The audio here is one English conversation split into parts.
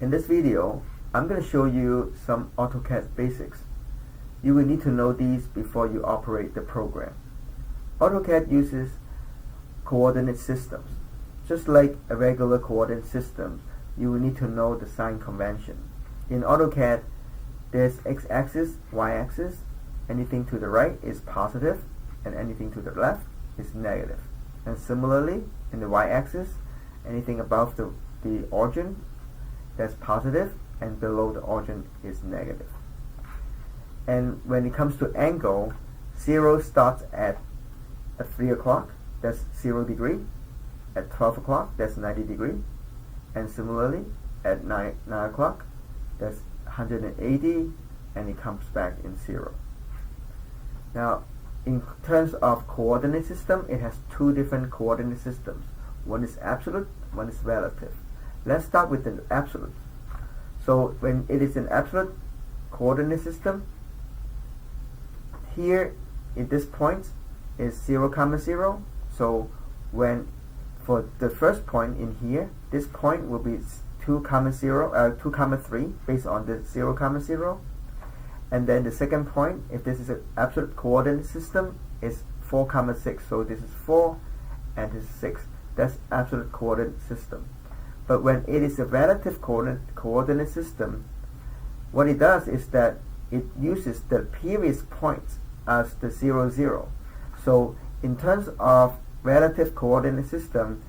In this video, I'm going to show you some AutoCAD basics. You will need to know these before you operate the program. AutoCAD uses coordinate systems. Just like a regular coordinate system, you will need to know the sign convention. In AutoCAD, there's x-axis, y-axis. Anything to the right is positive, and anything to the left is negative. And similarly, in the y-axis, anything above the origin, that's positive, and below the origin is negative. And when it comes to angle, 0 starts at 3 o'clock, that's 0 degree. At 12 o'clock, that's 90 degree. And similarly, at 9 o'clock, that's 180, and it comes back in 0. Now, in terms of coordinate system, it has two different coordinate systems. One is absolute, one is relative. Let's start with the absolute. So when it is an absolute coordinate system, here in this point is 0, 0. So when for the first point in here, this point will be 2, 0, 2, 3 based on the 0, 0. And then the second point, if this is an absolute coordinate system, is 4, 6. So this is 4 and this is 6. That's absolute coordinate system. But when it is a relative coordinate system, what it does is that it uses the previous points as the 0, 0. So in terms of relative coordinate system,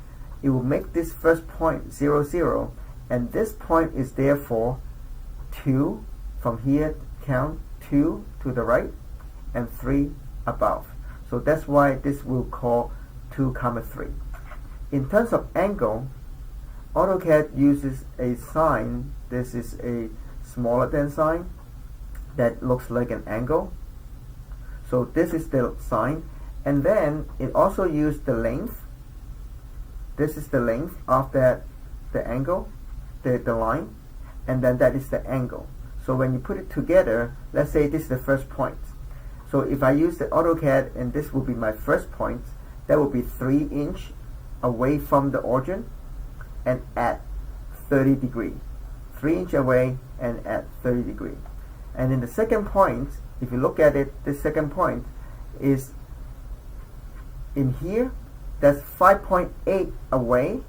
it will make this first point 0, 0, and this point is therefore 2 from here. Count 2 to the right and 3 above. So that's why this will call 2, 3. In terms of angle, AutoCAD uses a sign. This is a smaller than sign that looks like an angle. So this is the sign, and then it also uses the length. This is the length of the angle, the line, and then that is the angle. So when you put it together, let's say this is the first point. So if I use the AutoCAD and this will be my first point, that will be 3 inch away from the origin and at 30 degree. 3 inch away and at 30 degree. And in the second point, if you look at it, the second point is in here, that's 5.8 away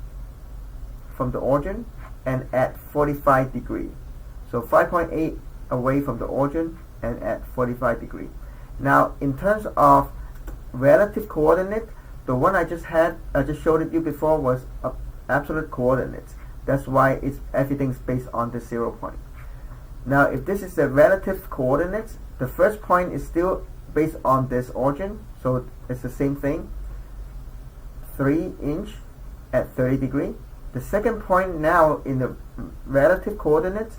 from the origin and at 45 degree. So 5.8 away from the origin and at 45 degree. Now, in terms of relative coordinate, the one I just showed it you before was absolute coordinates. That's why everything's based on the 0 point. Now, if this is the relative coordinates, the first point is still based on this origin, so it's the same thing. 3 inch at 30 degree. The second point now in the relative coordinates,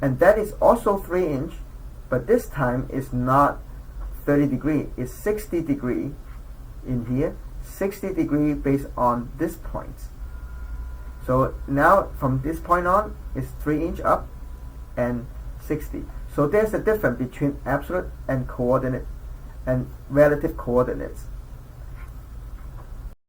and that is also 3 inch, but this time it's not 30 degree, it's 60 degree in here, 60 degree based on this point. So now from this point on, it's 3 inch up and 60. So there's a difference between absolute and coordinate and relative coordinates.